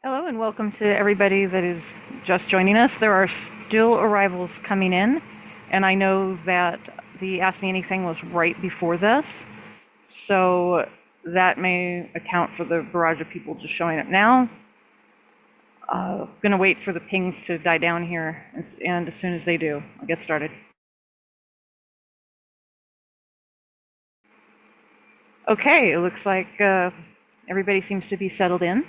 Hello and welcome to everybody that is just joining us. There are still arrivals coming in, and I know that the Ask Me Anything was right before this, so that may account for the barrage of people just showing up now. Gonna wait for the pings to die down here, and as soon as they do, I'll get started. Okay, it looks like everybody seems to be settled in.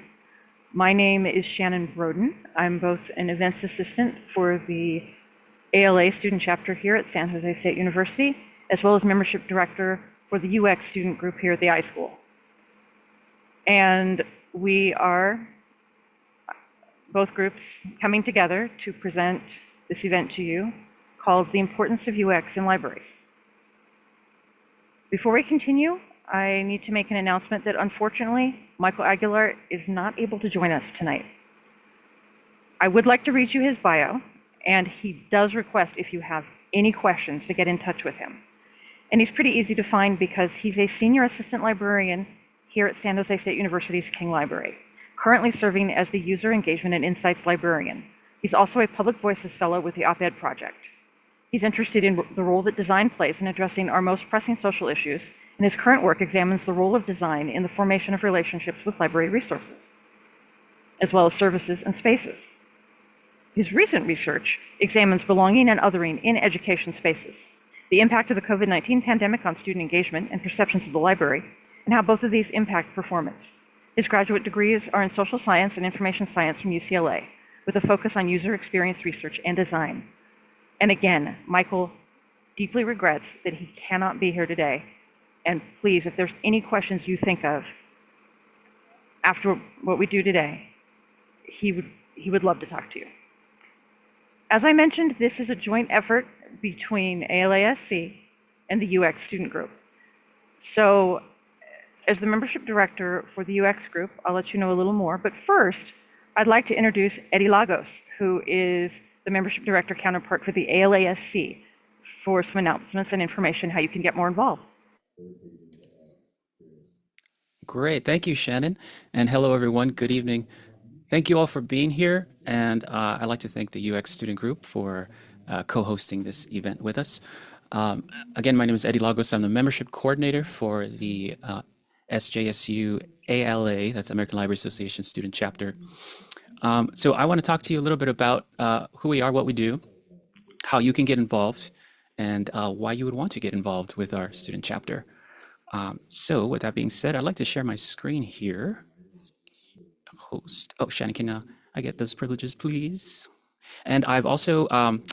My name is Shannon Broden. I'm both an events assistant for the ALA student chapter here at San Jose State University, as well as membership director for the UX student group here at the iSchool. And we are, both groups, coming together to present this event to you called The Importance of UX in Libraries. Before we continue, I need to make an announcement that unfortunately, Michael Aguilar is not able to join us tonight. I would like to read you his bio, and he does request, if you have any questions, to get in touch with him. And he's pretty easy to find because he's a senior assistant librarian here at San Jose State University's King Library, currently serving as the User Engagement and Insights Librarian. He's also a Public Voices Fellow with the Op-Ed Project. He's interested in the role that design plays in addressing our most pressing social issues, and his current work examines the role of design in the formation of relationships with library resources, as well as services and spaces. His recent research examines belonging and othering in education spaces, the impact of the COVID-19 pandemic on student engagement and perceptions of the library, and how both of these impact performance. His graduate degrees are in social science and information science from UCLA, with a focus on user experience research and design. And again, Michael deeply regrets that he cannot be here today. And please, if there's any questions you think of after what we do today, he would love to talk to you. As I mentioned, this is a joint effort between ALASC and the UX student group. So as the membership director for the UX group, I'll let you know a little more. But first, I'd like to introduce Eddie Lagos, who is the membership director counterpart for the ALASC, for some announcements and information how you can get more involved. Great. Thank you, Shannon. And hello, everyone. Good evening. Thank you all for being here. And I'd like to thank the UX student group for co-hosting this event with us. Again, my name is Eddie Lagos. I'm the membership coordinator for the SJSU ALA, that's American Library Association student chapter. So I want to talk to you a little bit about who we are, what we do, how you can get involved, and why you would want to get involved with our student chapter. So with that being said, I'd like to share my screen here. Host. Oh, Shannon, can I get those privileges, please? And I've also,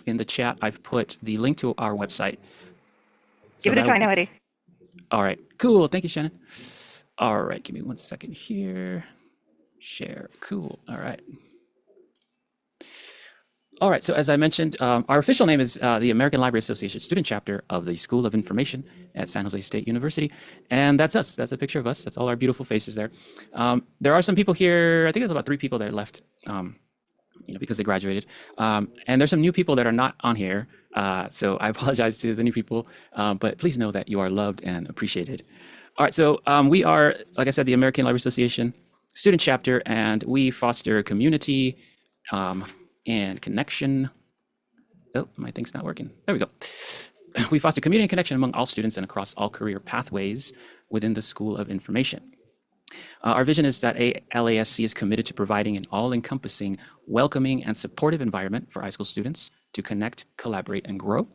in the chat, I've put the link to our website. So give it a try now, Eddie. All right, cool. Thank you, Shannon. All right, give me 1 second here. Share. Cool. All right. All right, so as I mentioned, our official name is the American Library Association student chapter of the School of Information at San Jose State University. And that's us. That's a picture of us. That's all our beautiful faces there. There are some people here, I think there's about 3 people that are left, because they graduated. And there's some new people that are not on here. So I apologize to the new people, but please know that you are loved and appreciated. All right, so we are, like I said, the American Library Association student chapter, and we foster community, and connection. Oh, my thing's not working. There we go. We foster community and connection among all students and across all career pathways within the School of Information. Our vision is that ALASC is committed to providing an all-encompassing, welcoming, and supportive environment for iSchool students to connect, collaborate, and grow.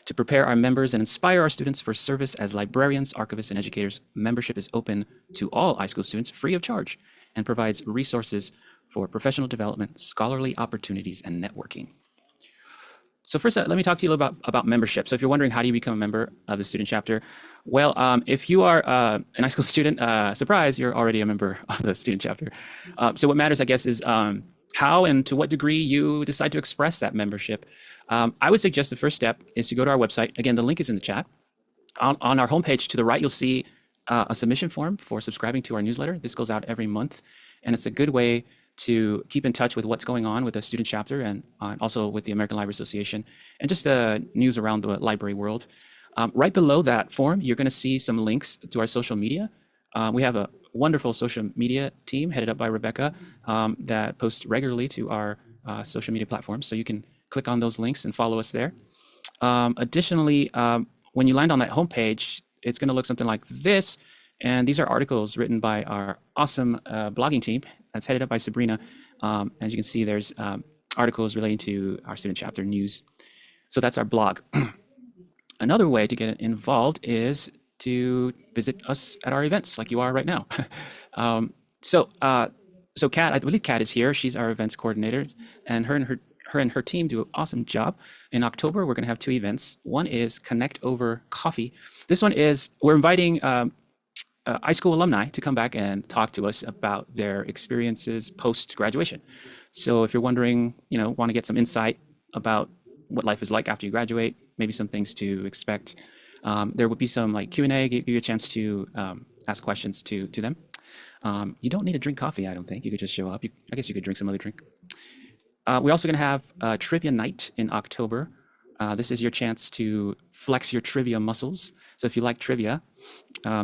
To prepare our members and inspire our students for service as librarians, archivists, and educators, membership is open to all iSchool students free of charge and provides resources for professional development, scholarly opportunities, and networking. So first, let me talk to you a little about membership. So if you're wondering, how do you become a member of the student chapter? Well, if you are an iSchool student, surprise, you're already a member of the student chapter. So what matters, I guess, is how and to what degree you decide to express that membership. I would suggest the first step is to go to our website. Again, the link is in the chat. On our homepage to the right, you'll see a submission form for subscribing to our newsletter. This goes out every month, and it's a good way to keep in touch with what's going on with the student chapter and also with the American Library Association and just news around the library world. Right below that form, you're going to see some links to our social media. We have a wonderful social media team headed up by Rebecca that posts regularly to our social media platforms. So you can click on those links and follow us there. Additionally, when you land on that homepage, it's going to look something like this. And these are articles written by our awesome blogging team that's headed up by Sabrina. As you can see, there's articles relating to our student chapter news. So that's our blog. Another way to get involved is to visit us at our events like you are right now. So Kat, I believe Kat is here. She's our events coordinator, and her and her team do an awesome job. In October, we're going to have 2 events. One is Connect Over Coffee. This one is, we're inviting iSchool alumni to come back and talk to us about their experiences post-graduation. So if you're wondering, want to get some insight about what life is like after you graduate, maybe some things to expect, there will be some like Q&A, give you a chance to ask questions to them. You don't need to drink coffee, I don't think. You could just show up. I guess you could drink some other drink. We're also going to have a trivia night in October. This is your chance to flex your trivia muscles. So if you like trivia,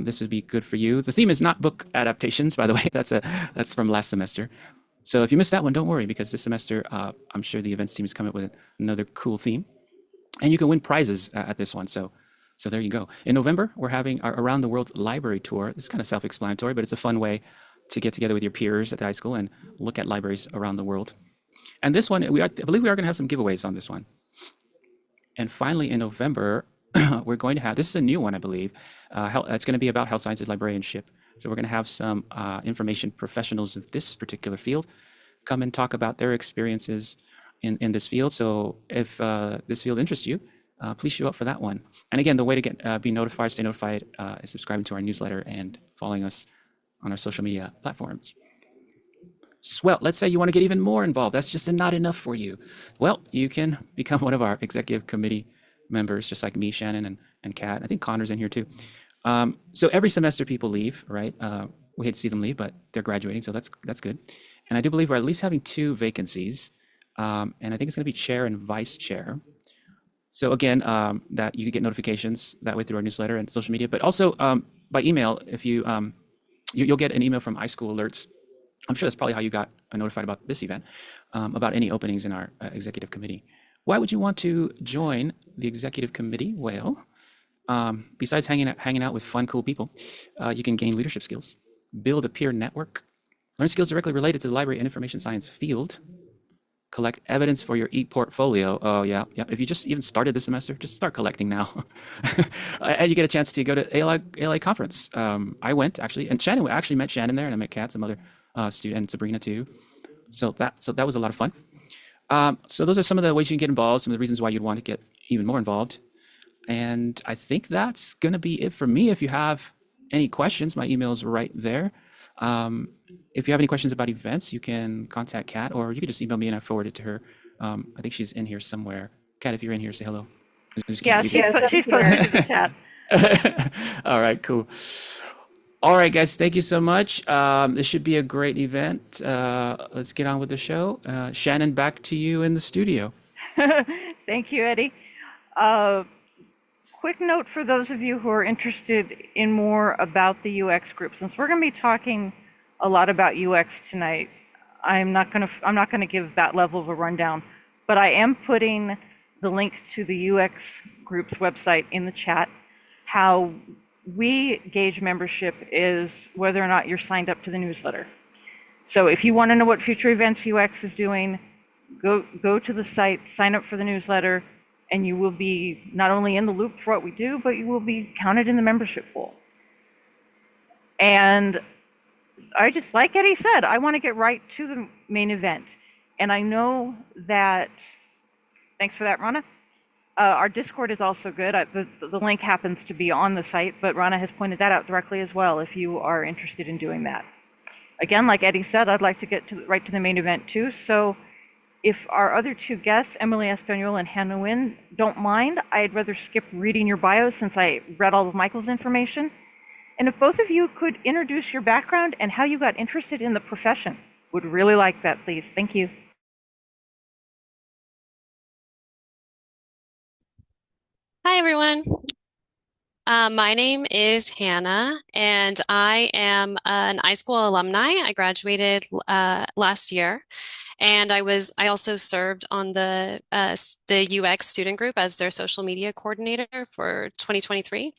this would be good for you. The theme is not book adaptations, by the way. That's from last semester. So if you missed that one, don't worry, because this semester, I'm sure the events team is coming up with another cool theme. And you can win prizes at this one. So there you go. In November, we're having our Around the World Library Tour. This is kind of self-explanatory, but it's a fun way to get together with your peers at the high school and look at libraries around the world. And this one, I believe we are going to have some giveaways on this one. And finally, in November, we're going to have, this is a new one, I believe. It's going to be about health sciences librarianship. So we're going to have some information professionals of this particular field come and talk about their experiences in this field. So if this field interests you, please show up for that one. And again, the way to stay notified is subscribing to our newsletter and following us on our social media platforms. Well, let's say you want to get even more involved. That's just not enough for you. Well, you can become one of our executive committee members, just like me, Shannon, and Kat. I think Connor's in here too. So every semester people leave, right? We hate to see them leave, but they're graduating, so that's good. And I do believe we're at least having 2 vacancies. And I think it's going to be chair and vice chair. So again, that you can get notifications that way through our newsletter and social media, but also by email. If you'll get an email from iSchool alerts. I'm sure that's probably how you got notified about this event, about any openings in our executive committee. Why would you want to join the executive committee? Well, besides hanging out with fun, cool people, you can gain leadership skills, build a peer network, learn skills directly related to the library and information science field, collect evidence for your e-portfolio. Oh, yeah. If you just even started this semester, just start collecting now. And you get a chance to go to ALA conference. I went, actually, and Shannon, I actually met Shannon there, and I met Kat, some other student, and Sabrina too. So that was a lot of fun. So those are some of the ways you can get involved, some of the reasons why you'd want to get even more involved. And I think that's going to be it for me. If you have any questions, my email is right there. If you have any questions about events, you can contact Kat, or you can just email me and I forward it to her. I think she's in here somewhere. Kat, if you're in here, say hello. Yeah, she's posted in the chat. All right, cool. All right, guys, thank you so much. This should be a great event. Let's get on with the show. Shannon, back to you in the studio. Thank you, Eddie. Quick note for those of you who are interested in more about the UX group. Since we're going to be talking a lot about UX tonight, I'm not going to give that level of a rundown, but I am putting the link to the UX group's website in the chat. How we gauge membership is whether or not you're signed up to the newsletter. So if you want to know what future events UX is doing, go to the site, sign up for the newsletter, and you will be not only in the loop for what we do, but you will be counted in the membership pool. And I just, like Eddie said, I want to get right to the main event. And I know that, thanks for that, Rana. Our Discord is also good. The link happens to be on the site, but Rana has pointed that out directly as well if you are interested in doing that. Again, like Eddie said, I'd like to get right to the main event too. So if our other 2 guests, Emily Espanol and Nguyen, don't mind, I'd rather skip reading your bio since I read all of Michael's information. And if both of you could introduce your background and how you got interested in the profession, would really like that, please. Thank you. Hi, everyone. My name is Hannah, and I am an iSchool alumni. I graduated last year, and I also served on the UX student group as their social media coordinator for 2023.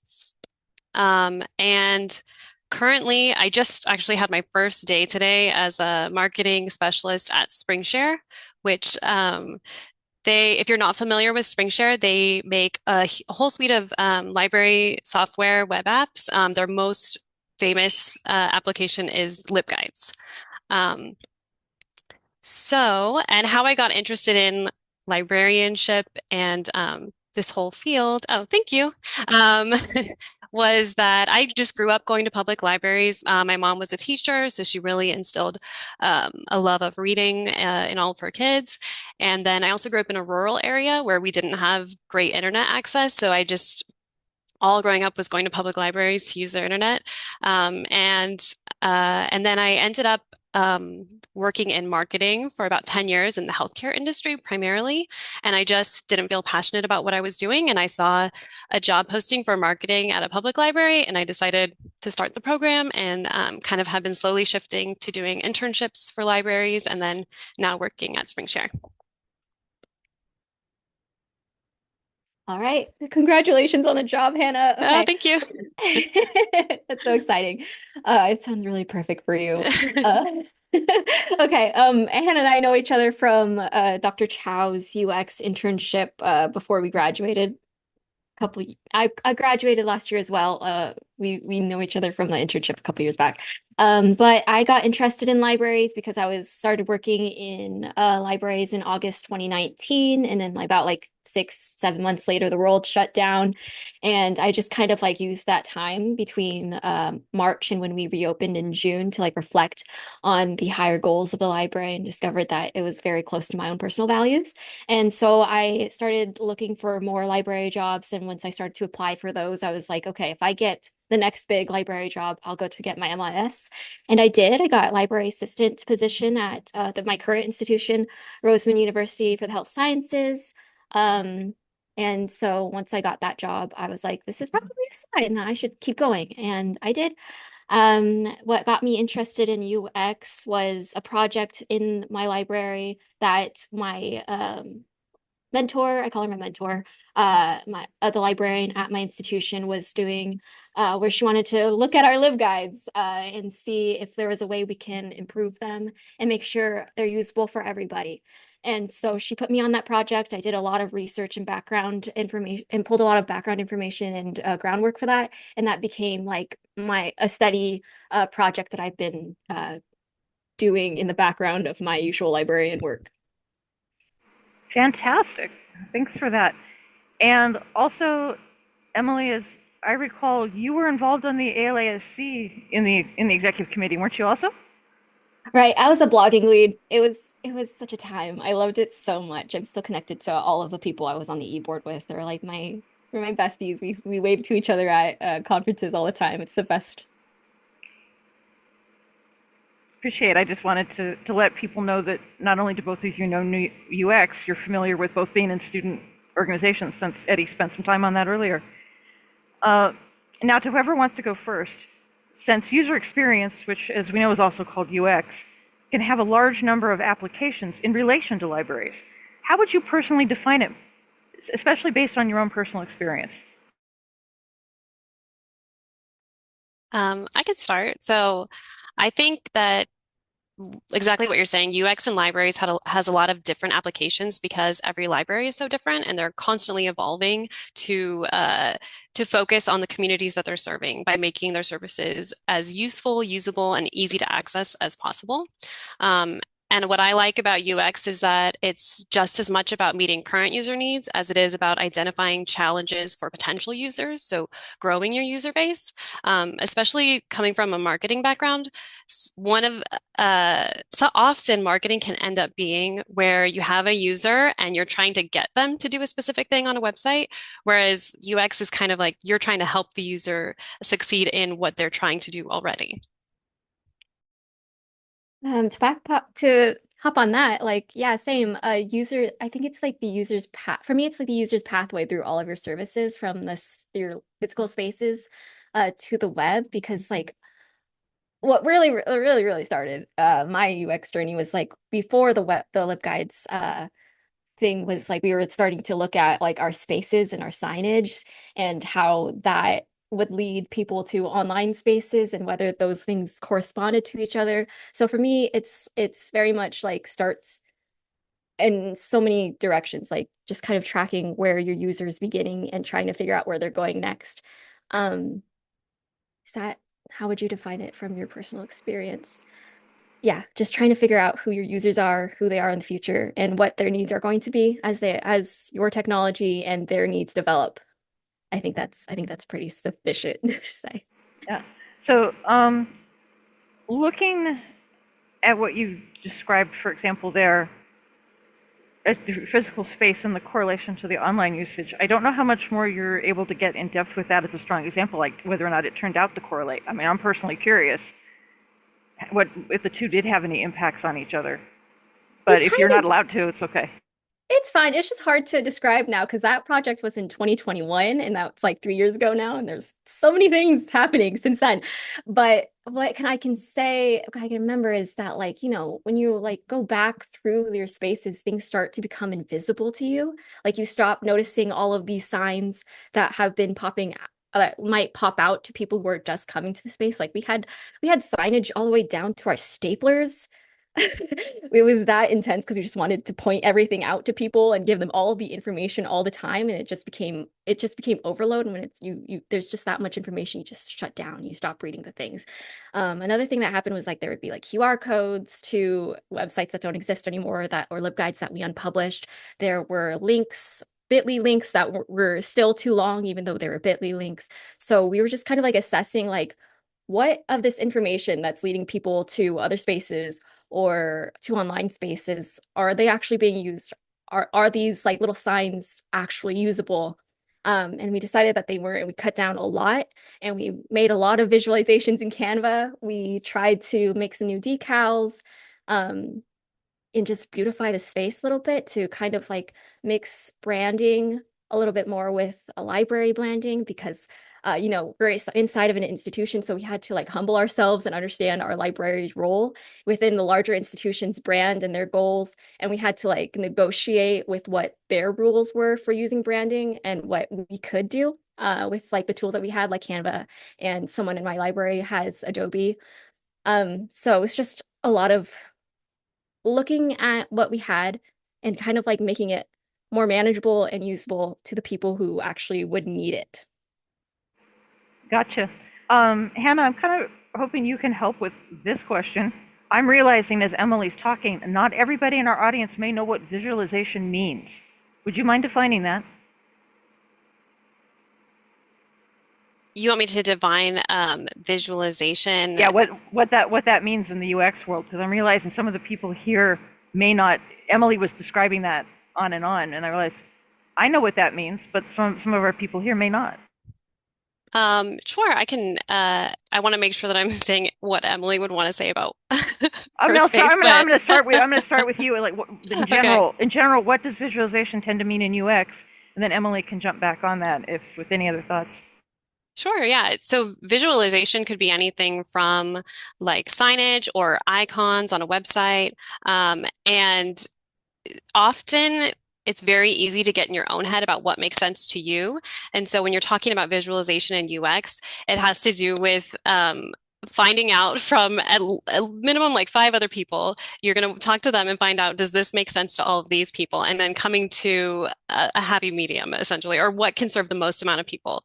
And currently, I just actually had my first day today as a marketing specialist at SpringShare, which if you're not familiar with SpringShare, they make a whole suite of library software web apps. Their most famous application is LibGuides. Um, and how I got interested in librarianship and this whole field, oh, thank you, um, was that I just grew up going to public libraries. My mom was a teacher, so she really instilled a love of reading in all of her kids. And then I also grew up in a rural area where we didn't have great internet access, so I just all growing up was going to public libraries to use their internet. And then I ended up working in marketing for about 10 years in the healthcare industry primarily. And I just didn't feel passionate about what I was doing. And I saw a job posting for marketing at a public library, and I decided to start the program and kind of have been slowly shifting to doing internships for libraries and then now working at SpringShare. All right. Congratulations on the job, Hannah. Oh, Okay. thank you. That's so exciting. It sounds really perfect for you. Okay. Hannah and I know each other from Dr. Chow's UX internship before we graduated. I graduated last year as well. We know each other from the internship a couple years back. But I got interested in libraries because I was started working in libraries in August 2019, and then about like 6, 7 months later, the world shut down, and I just kind of like used that time between March and when we reopened in June to like reflect on the higher goals of the library and discovered that it was very close to my own personal values. And so I started looking for more library jobs. And once I started to apply for those, I was like, okay, if I get the next big library job, I'll go to get my MIS. And I did. I got library assistant position at my current institution, Roseman University for the Health Sciences. And so once I got that job, I was like, this is probably a sign that I should keep going. And I did. What got me interested in UX was a project in my library that my mentor, I call her my mentor, the librarian at my institution was doing, where she wanted to look at our LibGuides and see if there was a way we can improve them and make sure they're usable for everybody. And so she put me on that project. I did a lot of research and background information and pulled a lot of background information and groundwork for that. And that became like a steady project that I've been doing in the background of my usual librarian work. Fantastic. Thanks for that. And also, Emily, as I recall, you were involved on the ALASC in the executive committee, weren't you also? Right, I was a blogging lead. It was such a time. I loved it so much. I'm still connected to all of the people I was on the e-board with. They're like my besties. We wave to each other at conferences all the time. It's the best. Appreciate it. I just wanted to let people know that not only do both of you know UX, you're familiar with both being in student organizations, since Eddie spent some time on that earlier. Now, to whoever wants to go first, since user experience, which as we know is also called UX, can have a large number of applications in relation to libraries, how would you personally define it, especially based on your own personal experience? I could start. So I think that exactly what you're saying. UX in libraries has a lot of different applications because every library is so different, and they're constantly evolving to focus on the communities that they're serving by making their services as useful, usable, and easy to access as possible. And what I like about UX is that it's just as much about meeting current user needs as it is about identifying challenges for potential users. So growing your user base, especially coming from a marketing background, so often marketing can end up being where you have a user and you're trying to get them to do a specific thing on a website, whereas UX is kind of like you're trying to help the user succeed in what they're trying to do already. To hop on that. Like, yeah, same. User, I think it's like the user's path. For me, it's like the user's pathway through all of your services from this your physical spaces to the web, because like what really started my UX journey was like before the LibGuides thing was like we were starting to look at like our spaces and our signage and how that would lead people to online spaces and whether those things corresponded to each other. So for me, it's very much like starts in so many directions, like just kind of tracking where your user is beginning and trying to figure out where they're going next. Um, is that how would you define it from your personal experience? Yeah, just trying to figure out who your users are, who they are in the future, and what their needs are going to be as your technology and their needs develop. I think that's pretty sufficient to say. Yeah. So, looking at what you described, for example, there, at the physical space and the correlation to the online usage, I don't know how much more you're able to get in depth with that as a strong example, like whether or not it turned out to correlate. I mean, I'm personally curious what if the two did have any impacts on each other. But if you're not allowed to, it's okay. It's fine. It's just hard to describe now because that project was in 2021 and that's like 3 years ago now, and there's so many things happening since then. But what I can remember is that like, when you like go back through your spaces, things start to become invisible to you. Like you stop noticing all of these signs that have been popping that might pop out to people who are just coming to the space. Like we had signage all the way down to our staplers. It was that intense because we just wanted to point everything out to people and give them all the information all the time, and it just became overload. And when it's you there's just that much information, you just shut down, you stop reading the things. Another thing that happened was like there would be like QR codes to websites that don't exist anymore, that or libguides that we unpublished. There were links, bit.ly links that were still too long, even though they were bit.ly links. So we were just kind of like assessing like what of this information that's leading people to other spaces or to online spaces, are they actually being used? Are these like little signs actually usable? And we decided that they weren't. We cut down a lot and we made a lot of visualizations in Canva. We tried to make some new decals and just beautify the space a little bit to kind of like mix branding a little bit more with a library branding, because we're inside of an institution, so we had to like humble ourselves and understand our library's role within the larger institution's brand and their goals. And we had to like negotiate with what their rules were for using branding and what we could do with like the tools that we had, like Canva, and someone in my library has Adobe. So it's just a lot of looking at what we had and kind of like making it more manageable and usable to the people who actually would need it. Gotcha. Hannah, I'm kind of hoping you can help with this question. I'm realizing as Emily's talking, not everybody in our audience may know what visualization means. Would you mind defining that? You want me to define visualization? Yeah, what that means in the UX world, because I'm realizing some of the people here may not. Emily was describing that on, and I realized I know what that means, but some of our people here may not. Sure, I can. I want to make sure that I'm saying what Emily would want to say about I'm her space, going to start with you. Like in general, Okay. what does visualization tend to mean in UX? And then Emily can jump back on that if with any other thoughts. Sure, yeah. So visualization could be anything from like signage or icons on a website. And often it's very easy to get in your own head about what makes sense to you. And so when you're talking about visualization and UX, it has to do with finding out from at minimum like five other people. You're going to talk to them and find out, does this make sense to all of these people? And then coming to a happy medium, essentially, or what can serve the most amount of people.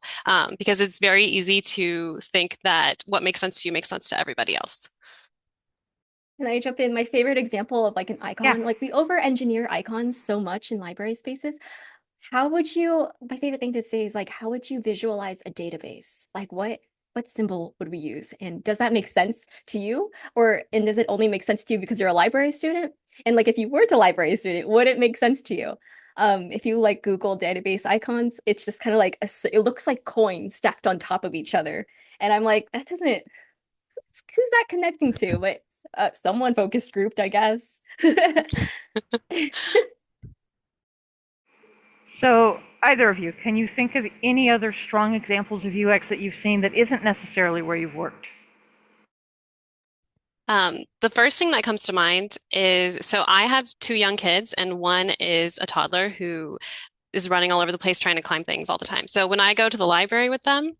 Because it's very easy to think that what makes sense to you makes sense to everybody else. Can I jump in? My favorite example of like an Yeah. icon, like we over-engineer icons so much in library spaces. My favorite thing to say is like, how would you visualize a database? Like what symbol would we use? And does that make sense to you? And does it only make sense to you because you're a library student? And like if you weren't a library student, would it make sense to you? If you like Google database icons, it's just kind of like it looks like coins stacked on top of each other. And I'm like, that doesn't, who's that connecting to? But someone focus grouped, I guess. So, either of you, can you think of any other strong examples of UX that you've seen that isn't necessarily where you've worked? The first thing that comes to mind is, so I have two young kids, and one is a toddler who is running all over the place trying to climb things all the time. So when I go to the library with them,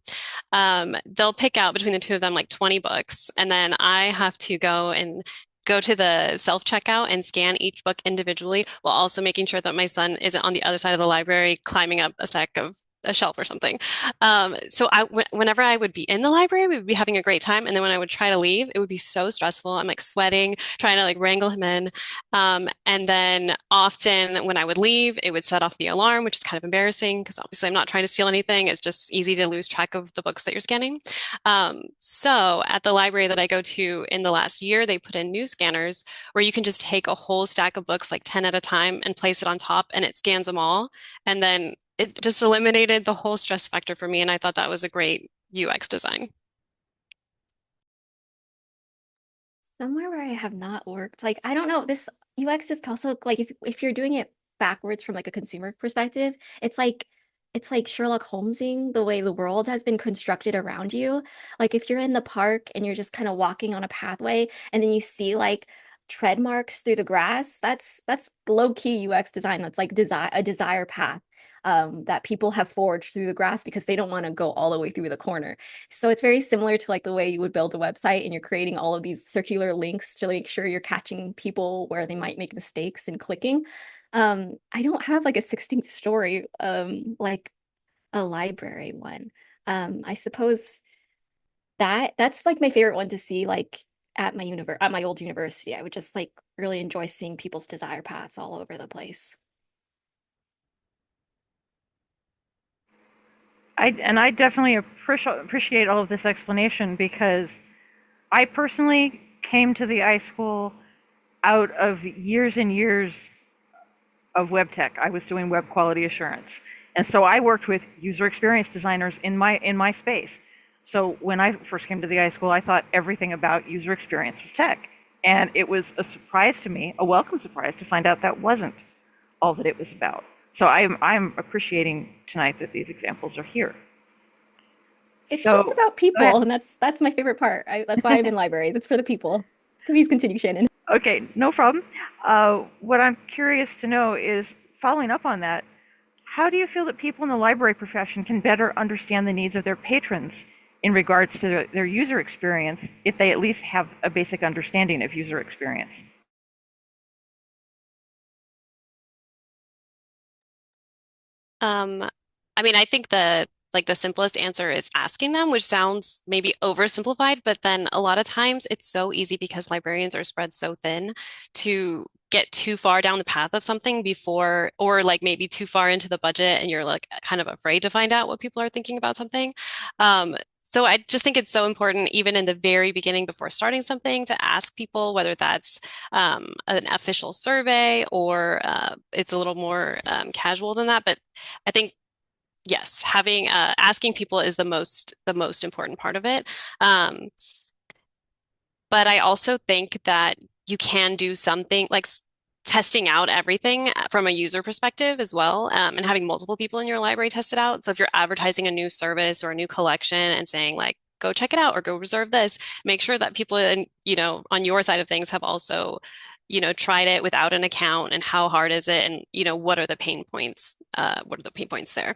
they'll pick out between the two of them like 20 books, and then I have to go to the self-checkout and scan each book individually while also making sure that my son isn't on the other side of the library climbing up a stack of a shelf or something. Whenever I would be in the library, we would be having a great time. And then when I would try to leave, it would be so stressful. I'm like sweating, trying to like wrangle him in. And then often when I would leave, it would set off the alarm, which is kind of embarrassing because obviously I'm not trying to steal anything. It's just easy to lose track of the books that you're scanning. So at the library that I go to in the last year, they put in new scanners where you can just take a whole stack of books, like 10 at a time, and place it on top, and it scans them all. And then it just eliminated the whole stress factor for me. And I thought that was a great UX design. Somewhere where I have not worked, like I don't know, this UX is also like if you're doing it backwards from like a consumer perspective, it's like Sherlock Holmesing the way the world has been constructed around you. Like if you're in the park and you're just kind of walking on a pathway and then you see like tread marks through the grass, that's low key UX design. That's like a desire path. That people have forged through the grass because they don't want to go all the way through the corner. So it's very similar to like the way you would build a website and you're creating all of these circular links to make sure you're catching people where they might make mistakes and clicking. I don't have like a 16th story, like a library one. I suppose that's like my favorite one to see like at my old university. I would just like really enjoy seeing people's desire paths all over the place. I definitely appreciate all of this explanation because I personally came to the iSchool out of years and years of web tech. I was doing web quality assurance. And so I worked with user experience designers in my space. So when I first came to the iSchool, I thought everything about user experience was tech. And it was a surprise to me, a welcome surprise, to find out that wasn't all that it was about. So I'm appreciating tonight that these examples are here. It's So just about people, and that's my favorite part. That's why I'm in library. That's for the people. Please continue, Shannon. okay, no problem. What I'm curious to know is, following up on that, how do you feel that people in the library profession can better understand the needs of their patrons in regards to their user experience, if they at least have a basic understanding of user experience? Um, I mean, I think the simplest answer is asking them, which sounds maybe oversimplified, but then a lot of times it's so easy because librarians are spread so thin to get too far down the path of something before, or like maybe too far into the budget and you're like kind of afraid to find out what people are thinking about something. So I just think it's so important, even in the very beginning before starting something, to ask people whether that's an official survey or it's a little more casual than that. But I think yes, having asking people is the most important part of it. Um, but I also think that you can do something like testing out everything from a user perspective as well, and having multiple people in your library test it out. So if you're advertising a new service or a new collection and saying like, go check it out or go reserve this, make sure that people in, on your side of things have also, tried it without an account and how hard is it and, what are the pain points? What are the pain points there?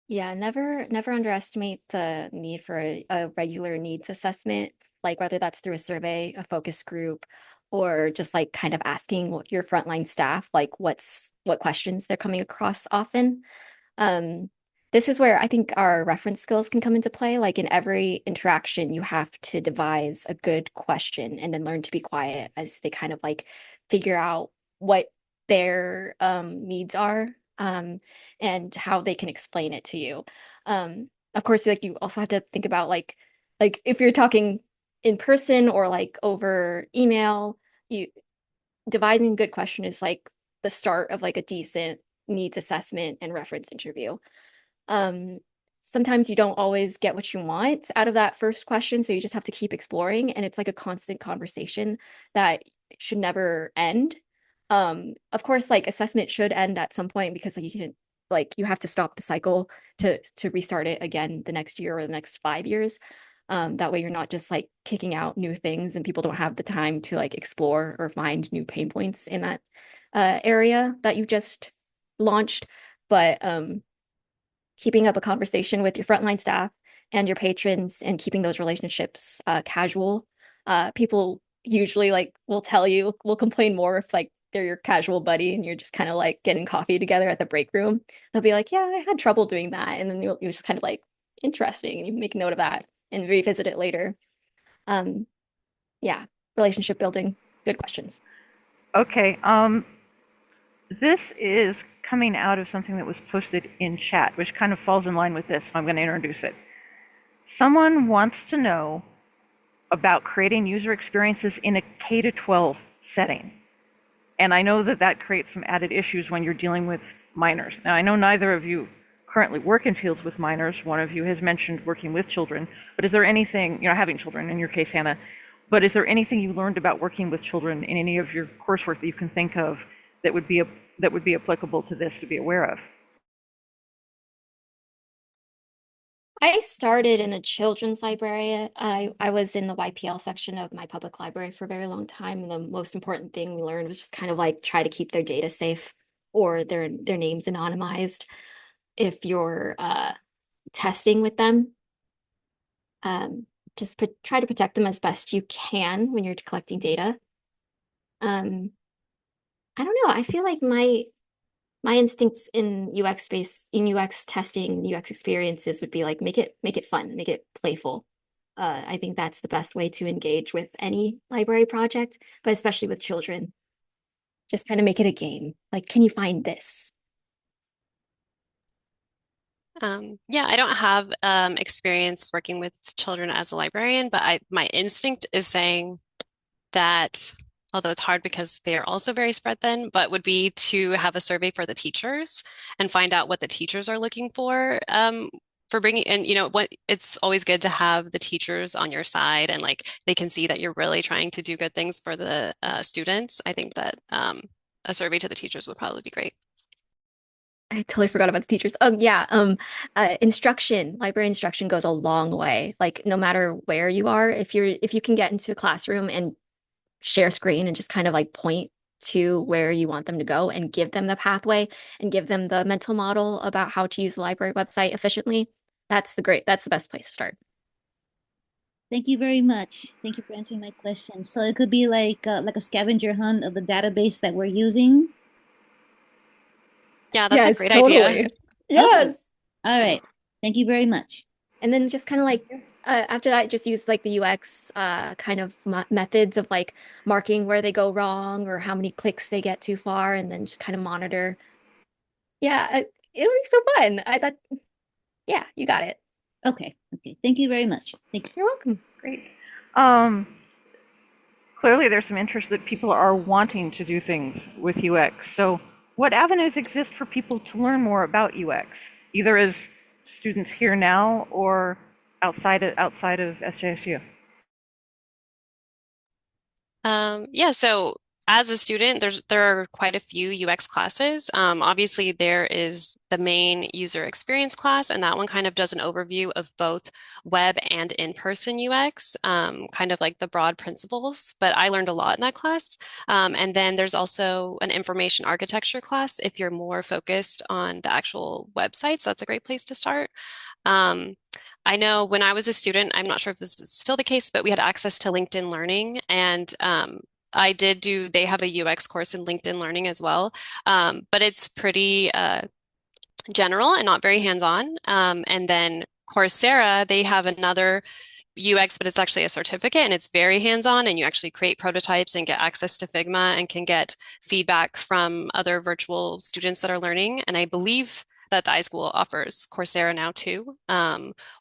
Yeah, never underestimate the need for a regular needs assessment, like whether that's through a survey, a focus group, or just like kind of asking your frontline staff like what questions they're coming across often. Um, this is where I think our reference skills can come into play. Like in every interaction, you have to devise a good question and then learn to be quiet as they kind of like figure out what their needs are, and how they can explain it to you. Of course, like you also have to think about like if you're talking in person or like over email, you devising a good question is like the start of like a decent needs assessment and reference interview. Um, sometimes you don't always get what you want out of that first question, so you just have to keep exploring, and it's like a constant conversation that should never end. Of course, like assessment should end at some point because like you can like you have to stop the cycle to restart it again the next year or the next 5 years. That way you're not just like kicking out new things and people don't have the time to like explore or find new pain points in that area that you just launched. But keeping up a conversation with your frontline staff and your patrons and keeping those relationships casual. People usually like will tell you, will complain more if like they're your casual buddy and you're just kind of like getting coffee together at the break room. They'll be like, yeah, I had trouble doing that. And then you're just kind of like, interesting. And you make a note of that and revisit it later. Um, yeah, relationship building. Good questions. Okay, this is coming out of something that was posted in chat, which kind of falls in line with this, so I'm going to introduce it. Someone wants to know about creating user experiences in a K-12 setting. And I know that that creates some added issues when you're dealing with minors. Now, I know neither of you currently work in fields with minors. One of you has mentioned working with children. But is there anything, having children, in your case, Hannah, but is there anything you learned about working with children in any of your coursework that you can think of that would be applicable to this to be aware of? I started in a children's library. I was in the YPL section of my public library for a very long time. And the most important thing we learned was just kind of like try to keep their data safe or their names anonymized if you're testing with them. Just try to protect them as best you can when you're collecting data. I don't know. I feel like my instincts in UX space, in UX testing, UX experiences would be like make it fun, make it playful. I think that's the best way to engage with any library project, but especially with children. Just kind of make it a game. Like, can you find this? Yeah, I don't have experience working with children as a librarian, but my instinct is saying that, although it's hard because they are also very spread thin, but would be to have a survey for the teachers and find out what the teachers are looking for bringing in, what it's always good to have the teachers on your side and like they can see that you're really trying to do good things for the students. I think that a survey to the teachers would probably be great. I totally forgot about the teachers. Yeah. Library instruction goes a long way. Like no matter where you are, if you can get into a classroom and share screen and just kind of like point to where you want them to go and give them the pathway and give them the mental model about how to use the library website efficiently, that's the best place to start. Thank you very much. Thank you for answering my question. So it could be like a scavenger hunt of the database that we're using. Yeah, that's a great totally. idea. Yes. Okay. All right. Thank you very much. And then just kind of like after that, just use like the UX kind of methods of like marking where they go wrong or how many clicks they get too far, and then just kind of monitor. Yeah, it'll be so fun. I thought, yeah, you got it. Okay. Okay. Thank you very much. Thank you. You're welcome. Great. Clearly, there's some interest that people are wanting to do things with UX. So, what avenues exist for people to learn more about UX, either as students here now or outside of SJSU? Yeah, so as a student, there are quite a few UX classes. Obviously, there is the main user experience class, and that one kind of does an overview of both web and in-person UX, kind of like the broad principles. But I learned a lot in that class. And then there's also an information architecture class if you're more focused on the actual websites. That's a great place to start. I know when I was a student, I'm not sure if this is still the case, but we had access to LinkedIn Learning, and they have a UX course in LinkedIn Learning as well, but it's pretty general and not very hands-on. And then Coursera, they have another UX, but it's actually a certificate and it's very hands-on, and you actually create prototypes and get access to Figma and can get feedback from other virtual students that are learning. And I believe that the iSchool offers Coursera now too,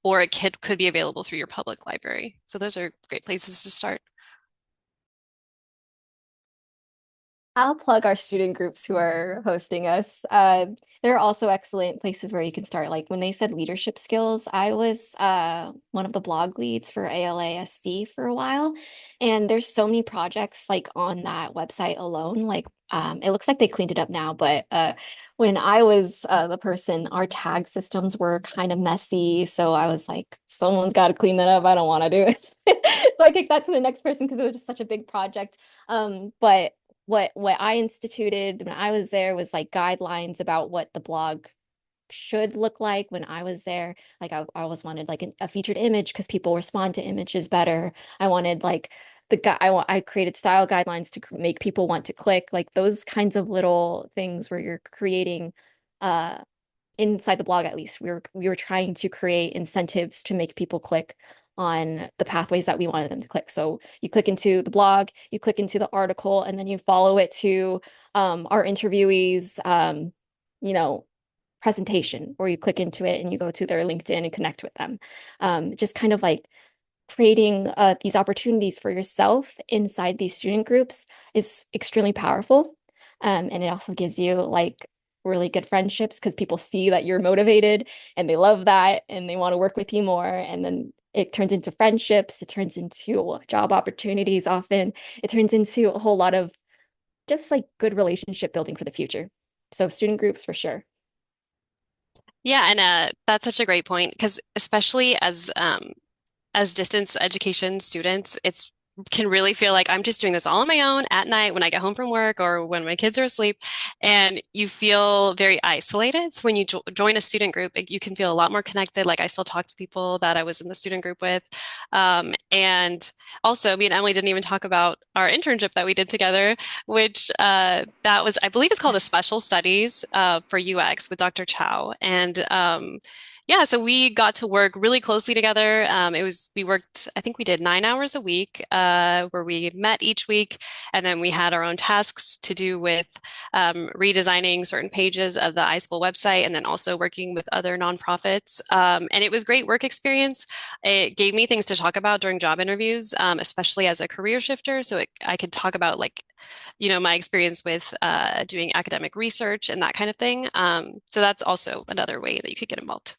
or it could be available through your public library. So those are great places to start. I'll plug our student groups who are hosting us. There are also excellent places where you can start. Like when they said leadership skills, I was one of the blog leads for ALASC for a while, and there's so many projects like on that website alone. Like it looks like they cleaned it up now, but when I was the person, our tag systems were kind of messy, so I was like, someone's got to clean that up. I don't want to do it. So I kicked that to the next person because it was just such a big project. But what I instituted when I was there was like guidelines about what the blog should look like when I was there. Like I always wanted like a featured image because people respond to images better. I wanted like I created style guidelines to make people want to click, like those kinds of little things where you're creating uh inside the blog. At least we were trying to create incentives to make people click on the pathways that we wanted them to click. So you click into the blog, you click into the article, and then you follow it to our interviewees you know presentation, or you click into it and you go to their LinkedIn and connect with them. Just kind of like creating these opportunities for yourself inside these student groups is extremely powerful. And it also gives you like really good friendships because people see that you're motivated and they love that and they want to work with you more. And then it turns into friendships, it turns into job opportunities often. It turns into a whole lot of just like good relationship building for the future. So student groups for sure. Yeah, and that's such a great point because especially as distance education students, it's can really feel like I'm just doing this all on my own at night when I get home from work or when my kids are asleep, and you feel very isolated. So when you join a student group, you can feel a lot more connected. Like I still talk to people that I was in the student group with, and also me and Emily didn't even talk about our internship that we did together, which that was, I believe, it's called a special studies for UX with Dr. Chow, and yeah, so we got to work really closely together. We worked, I think we did 9 hours a week, where we met each week, and then we had our own tasks to do with redesigning certain pages of the iSchool website, and then also working with other nonprofits. And it was great work experience. It gave me things to talk about during job interviews, especially as a career shifter. So I could talk about like, my experience with doing academic research and that kind of thing. So that's also another way that you could get involved.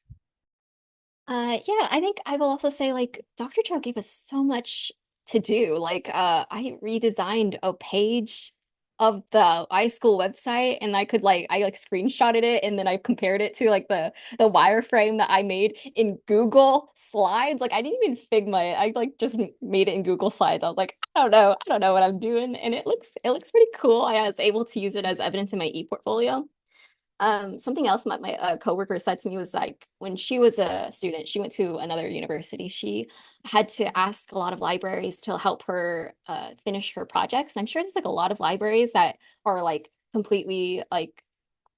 Yeah, I think I will also say like Dr. Chow gave us so much to do. Like I redesigned a page of the iSchool website, and I like screenshotted it and then I compared it to like the wireframe that I made in Google Slides. Like I didn't even Figma it. I like just made it in Google Slides. I was like, I don't know what I'm doing. And it looks pretty cool. I was able to use it as evidence in my e-portfolio. Something else my coworker said to me was like when she was a student, she went to another university. She had to ask a lot of libraries to help her finish her projects. I'm sure there's like a lot of libraries that are like completely like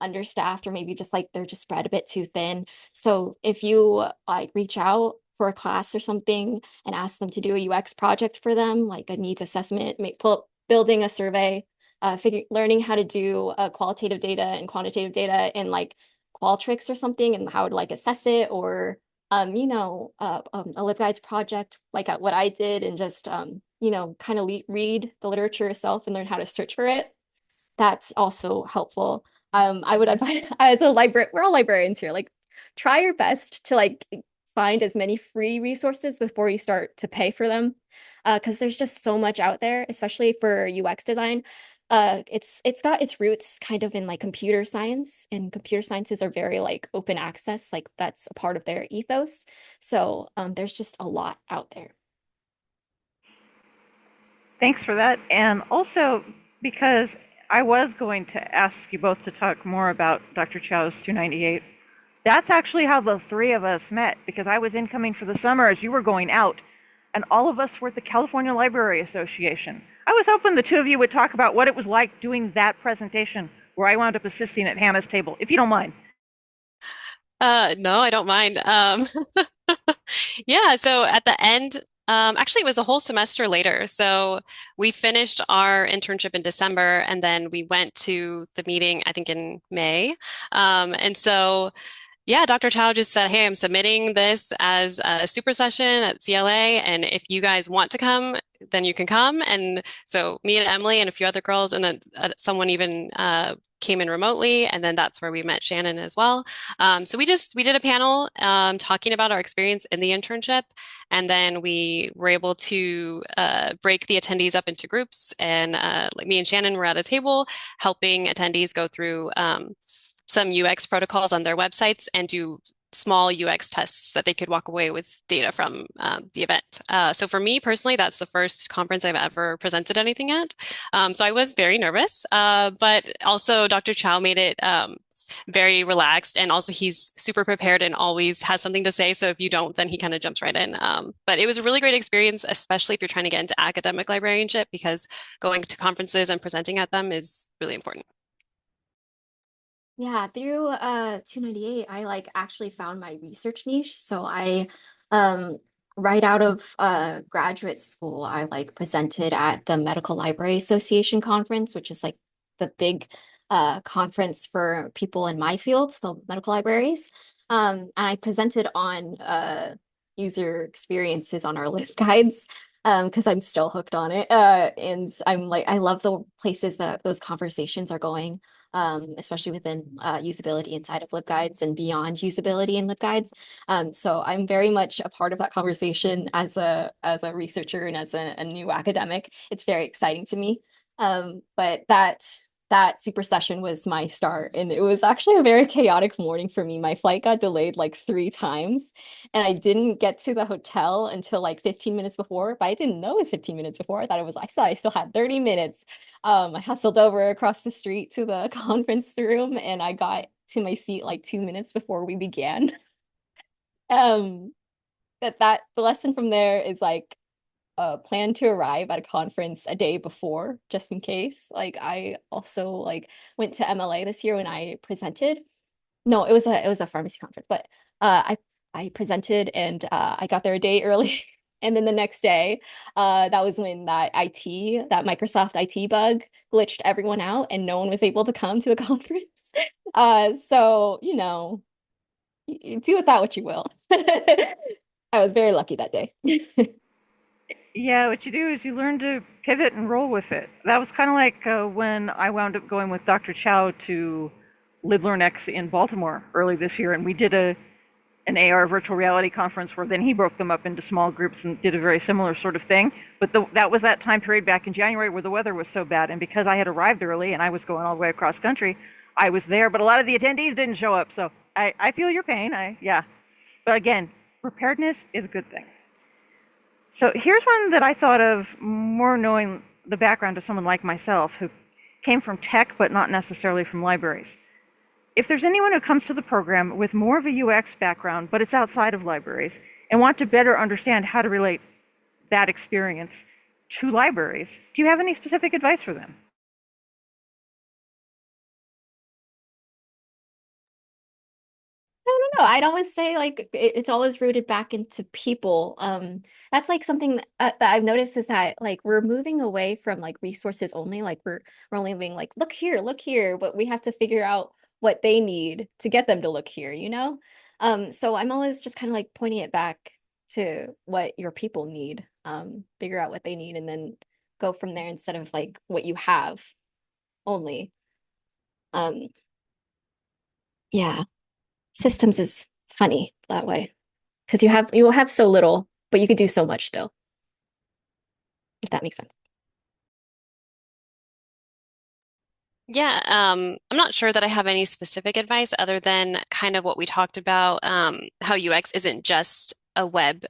understaffed, or maybe just like they're just spread a bit too thin. So if you like reach out for a class or something and ask them to do a UX project for them, like a needs assessment, building a survey, learning how to do qualitative data and quantitative data in like Qualtrics or something, and how to like assess it, or a LibGuides project like what I did, and just kind of read the literature itself and learn how to search for it. That's also helpful. I would advise as a library, we're all librarians here, like try your best to like find as many free resources before you start to pay for them. Because there's just so much out there, especially for UX design. It's got its roots kind of in like computer science, and computer sciences are very like open access, like that's a part of their ethos. So there's just a lot out there. Thanks for that. And also, because I was going to ask you both to talk more about Dr. Chow's 298, that's actually how the three of us met, because I was incoming for the summer as you were going out, and all of us were at the California Library Association. I was hoping the two of you would talk about what it was like doing that presentation where I wound up assisting at Hannah's table, if you don't mind. No, I don't mind. Yeah, so at the end, actually, it was a whole semester later. So we finished our internship in December, and then we went to the meeting, I think, in May. And so Yeah, Dr. Chow just said, hey, I'm submitting this as a super session at CLA, and if you guys want to come, then you can come. And so me and Emily and a few other girls, and then someone even came in remotely, and then that's where we met Shannon as well. So we did a panel talking about our experience in the internship, and then we were able to break the attendees up into groups, and like me and Shannon were at a table helping attendees go through some UX protocols on their websites and do small UX tests that they could walk away with data from the event. So for me personally, that's the first conference I've ever presented anything at. So I was very nervous, but also Dr. Chow made it very relaxed, and also he's super prepared and always has something to say. So if you don't, then he kind of jumps right in. But it was a really great experience, especially if you're trying to get into academic librarianship, because going to conferences and presenting at them is really important. Yeah, through 298, I like actually found my research niche. So I um right out of graduate school, I like presented at the Medical Library Association conference, which is like the big conference for people in my field, so medical libraries. And I presented on user experiences on our LibGuides because I'm still hooked on it. And I'm like I love the places that those conversations are going, especially within usability inside of LibGuides and beyond usability in LibGuides. So I'm very much a part of that conversation as a researcher and as a new academic. It's very exciting to me. But that super session was my start, and it was actually a very chaotic morning for me. My flight got delayed like 3 times, and I didn't get to the hotel until like 15 minutes before, but I didn't know it was 15 minutes before. I thought I still had 30 minutes. I hustled over across the street to the conference room, and I got to my seat like 2 minutes before we began. Um, that the lesson from there is like plan to arrive at a conference a day before, just in case. Like I also like went to MLA this year when I presented. No, it was a pharmacy conference, but I presented and I got there a day early. And then the next day, that was when that Microsoft IT bug glitched everyone out and no one was able to come to the conference. So, do with that what you will. I was very lucky that day. Yeah, what you do is you learn to pivot and roll with it. That was kind of like when I wound up going with Dr. Chow to LibLearnX in Baltimore early this year, and we did an AR virtual reality conference where then he broke them up into small groups and did a very similar sort of thing. But that was that time period back in January where the weather was so bad, and because I had arrived early and I was going all the way across country, I was there, but a lot of the attendees didn't show up. So I feel your pain. Yeah. But again, preparedness is a good thing. So here's one that I thought of more knowing the background of someone like myself who came from tech but not necessarily from libraries. If there's anyone who comes to the program with more of a UX background, but it's outside of libraries, and want to better understand how to relate that experience to libraries, do you have any specific advice for them? I don't know. I'd always say like it's always rooted back into people. That's like something that I've noticed is that like we're moving away from like resources only. Like we're only being like, look here, but we have to figure out what they need to get them to look here, you know? So I'm always just kind of like pointing it back to what your people need. Figure out what they need and then go from there instead of like what you have only. Um, yeah. Systems is funny that way because you will have so little, but you could do so much still, if that makes sense. Yeah, I'm not sure that I have any specific advice other than kind of what we talked about, how UX isn't just a web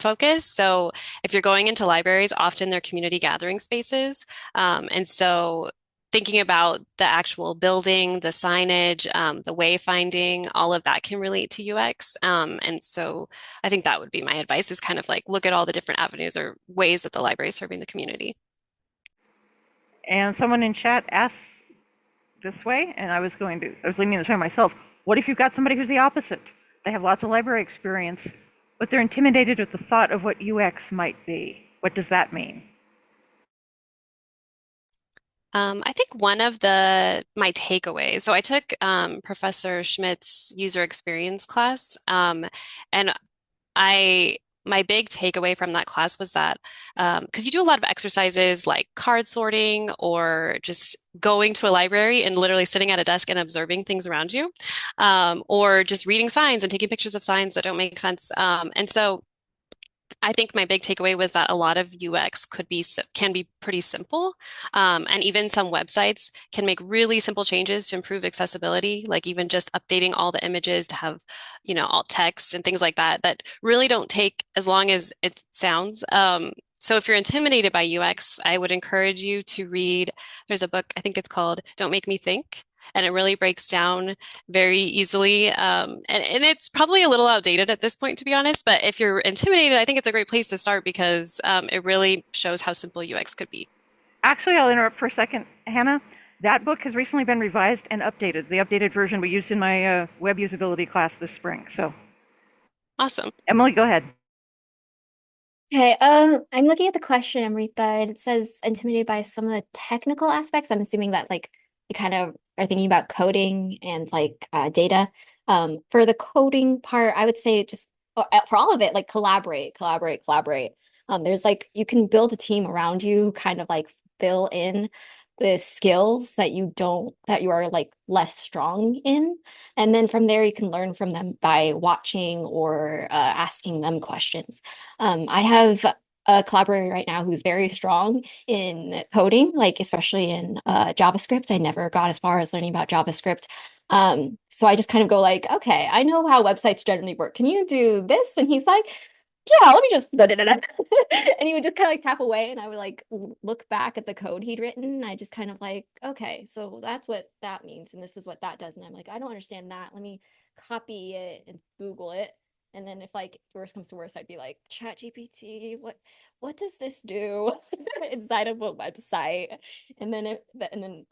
focus. So if you're going into libraries, often they're community gathering spaces. And so thinking about the actual building, the signage, the wayfinding, all of that can relate to UX. And so I think that would be my advice is kind of like look at all the different avenues or ways that the library is serving the community. And someone in chat asked this way, and I was leaning this way myself. What if you've got somebody who's the opposite? They have lots of library experience, but they're intimidated at the thought of what UX might be. What does that mean? I think one of my takeaways. So I took Professor Schmidt's user experience class, and I my big takeaway from that class was that because you do a lot of exercises like card sorting or just going to a library and literally sitting at a desk and observing things around you, or just reading signs and taking pictures of signs that don't make sense. And so I think my big takeaway was that a lot of UX can be pretty simple, and even some websites can make really simple changes to improve accessibility, like even just updating all the images to have, alt text and things like that, that really don't take as long as it sounds. So if you're intimidated by UX, I would encourage you to read. There's a book, I think it's called "Don't Make Me Think." And it really breaks down very easily. And it's probably a little outdated at this point, to be honest. But if you're intimidated, I think it's a great place to start because it really shows how simple UX could be. Actually, I'll interrupt for a second, Hannah. That book has recently been revised and updated. The updated version we used in my web usability class this spring. So, Awesome. Emily, go ahead. Okay, I'm looking at the question, Amrita, and it says intimidated by some of the technical aspects. I'm assuming that like you kind of are thinking about coding and like data. For the coding part, I would say just for all of it, like collaborate, collaborate, collaborate. There's like you can build a team around you, kind of like fill in the skills that you are like less strong in. And then from there, you can learn from them by watching or asking them questions. I have a collaborator right now who's very strong in coding, like especially in JavaScript. I never got as far as learning about JavaScript. So I just kind of go like, okay, I know how websites generally work. Can you do this? And he's like, yeah, let me just da, da, da, da. And he would just kind of like tap away and I would like look back at the code he'd written and I just kind of like, okay, so that's what that means and this is what that does. And I'm like, I don't understand that. Let me copy it and Google it. And then if like worst comes to worst, I'd be like, Chat GPT, what does this do inside of a website? And then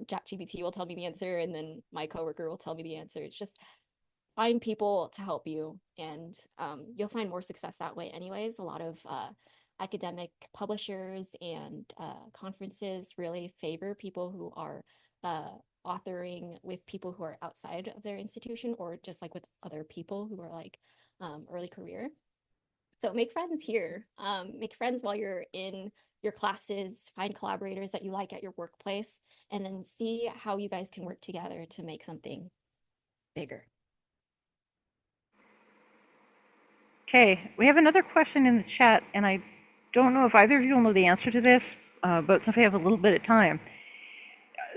Chat GPT will tell me the answer, and then my coworker will tell me the answer. It's just find people to help you, and you'll find more success that way anyways. A lot of academic publishers and conferences really favor people who are authoring with people who are outside of their institution or just like with other people who are like early career. So make friends here. Make friends while you're in your classes, find collaborators that you like at your workplace, and then see how you guys can work together to make something bigger. Okay, we have another question in the chat, and I don't know if either of you will know the answer to this, but since we have a little bit of time,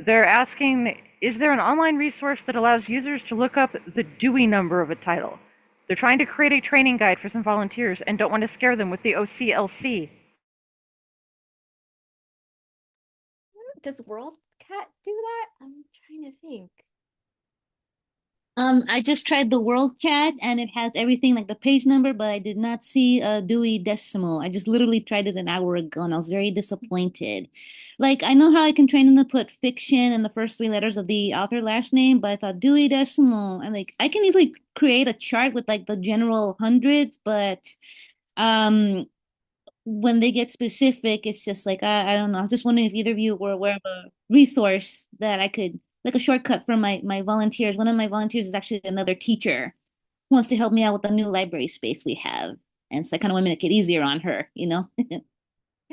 they're asking, is there an online resource that allows users to look up the Dewey number of a title? They're trying to create a training guide for some volunteers and don't want to scare them with the OCLC. Does WorldCat do that? I'm trying to think. I just tried the World Cat and it has everything like the page number, but I did not see a Dewey Decimal. I just literally tried it an hour ago and I was very disappointed. Like I know how I can train them to put fiction and the first three letters of the author last name, but I thought Dewey Decimal and like I can easily create a chart with like the general hundreds, but um when they get specific, it's just like I don't know. I was just wondering if either of you were aware of a resource that I could like a shortcut for my volunteers. One of my volunteers is actually another teacher who wants to help me out with the new library space we have. And so I kind of want to make it easier on her, you know? Can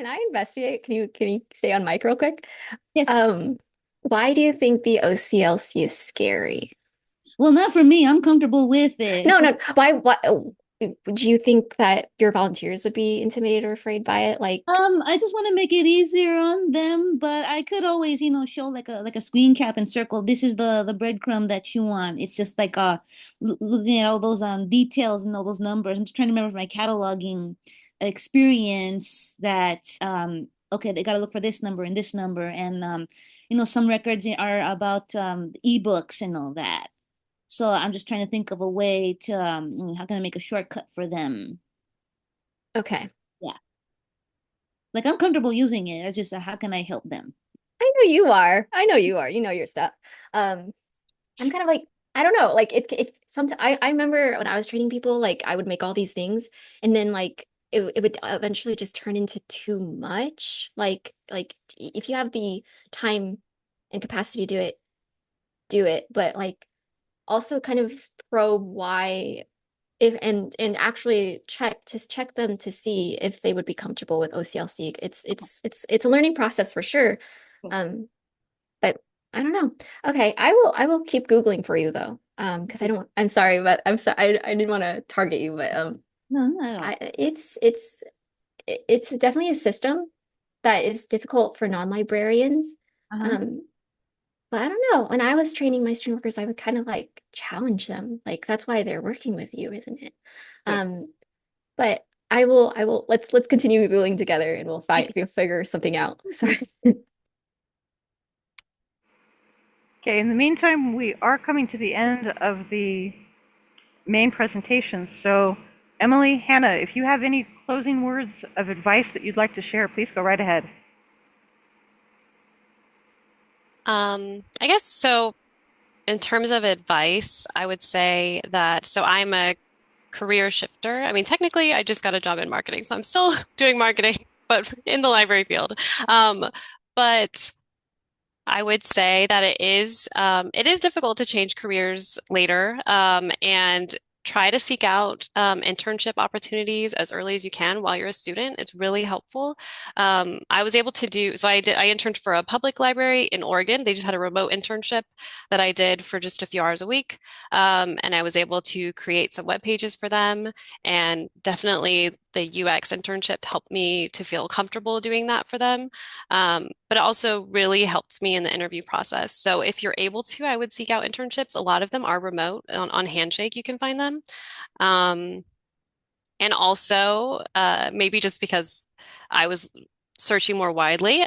I investigate? Can you stay on mic real quick? Yes. Why do you think the OCLC is scary? Well, not for me. I'm comfortable with it. No, no. Why do you think that your volunteers would be intimidated or afraid by it? Like, I just want to make it easier on them, but I could always, show like a screen cap and circle. This is the breadcrumb that you want. It's just like looking at all those details and all those numbers. I'm just trying to remember from my cataloging experience that okay, they got to look for this number and this number, and some records are about ebooks and all that. So I'm just trying to think of a way to how can I make a shortcut for them? okay. Yeah. Like I'm comfortable using it. It's just how can I help them? I know you are. I know you are. You know your stuff. I'm kind of like, I don't know, like if sometimes I remember when I was training people, like I would make all these things and then like it would eventually just turn into too much. Like if you have the time and capacity to do it, but like also kind of probe why if and actually check them to see if they would be comfortable with OCLC. It's a learning process for sure. But I don't know. Okay, I will keep Googling for you though. Because I'm sorry, but I'm sorry I didn't want to target you, but No, not at all. it's definitely a system that is difficult for non-librarians. Uh-huh. But I don't know. When I was training my student workers, I would kind of like challenge them. Like that's why they're working with you, isn't it? Good. But I will let's continue Googling together and we'll figure something out. Sorry. Okay, in the meantime, we are coming to the end of the main presentation. So, Emily, Hannah, if you have any closing words of advice that you'd like to share, please go right ahead. I guess so. In terms of advice, I would say that so I'm a career shifter. I mean, technically, I just got a job in marketing, so I'm still doing marketing, but in the library field. But I would say that it is difficult to change careers later, and try to seek out internship opportunities as early as you can while you're a student. It's really helpful. I was able to I interned for a public library in Oregon. They just had a remote internship that I did for just a few hours a week. And I was able to create some web pages for them. And definitely the UX internship helped me to feel comfortable doing that for them. But it also really helped me in the interview process. So if you're able to, I would seek out internships. A lot of them are remote on Handshake, you can find them. Um, and also, maybe just because I was searching more widely,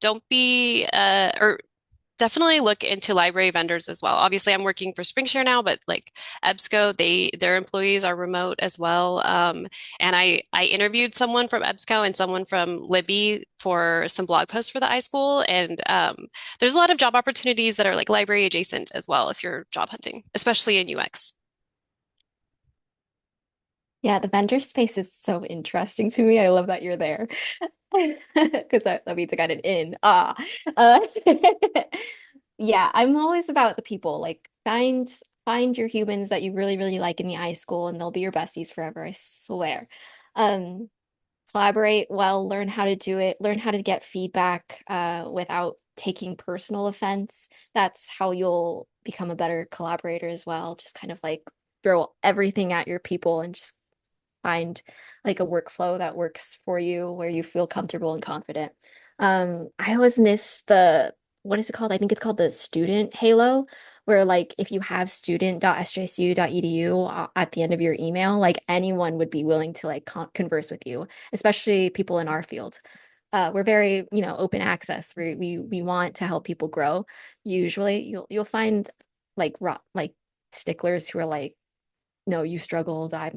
don't be, or definitely look into library vendors as well. Obviously, I'm working for SpringShare now, but like EBSCO, their employees are remote as well. And I interviewed someone from EBSCO and someone from Libby for some blog posts for the iSchool. And there's a lot of job opportunities that are like library adjacent as well if you're job hunting, especially in UX. Yeah, the vendor space is so interesting to me. I love that you're there. Because that means I got it in. Uh, yeah, I'm always about the people. Like find your humans that you really, really like in the iSchool and they'll be your besties forever, I swear. Um, Collaborate well, learn how to do it, learn how to get feedback without taking personal offense. That's how you'll become a better collaborator as well. Just kind of like throw everything at your people and just find like a workflow that works for you where you feel comfortable and confident. I always miss what is it called? I think it's called the student halo, where like if you have student.sjsu.edu at the end of your email, like anyone would be willing to like converse with you, especially people in our field. We're very, open access. We want to help people grow. Usually you'll find like sticklers who are like, no, you struggled. I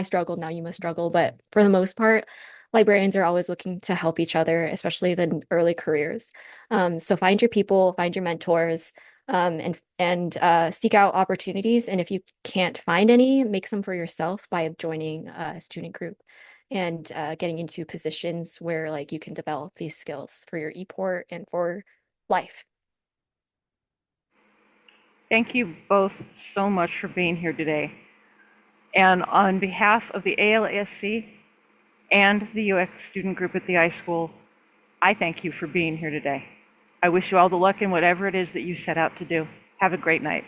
struggled. Now you must struggle. But for the most part, librarians are always looking to help each other, especially the early careers. So find your people, find your mentors, and seek out opportunities. And if you can't find any, make some for yourself by joining a student group and getting into positions where like you can develop these skills for your e-port and for life. Thank you both so much for being here today. And on behalf of the ALASC and the UX student group at the iSchool, I thank you for being here today. I wish you all the luck in whatever it is that you set out to do. Have a great night.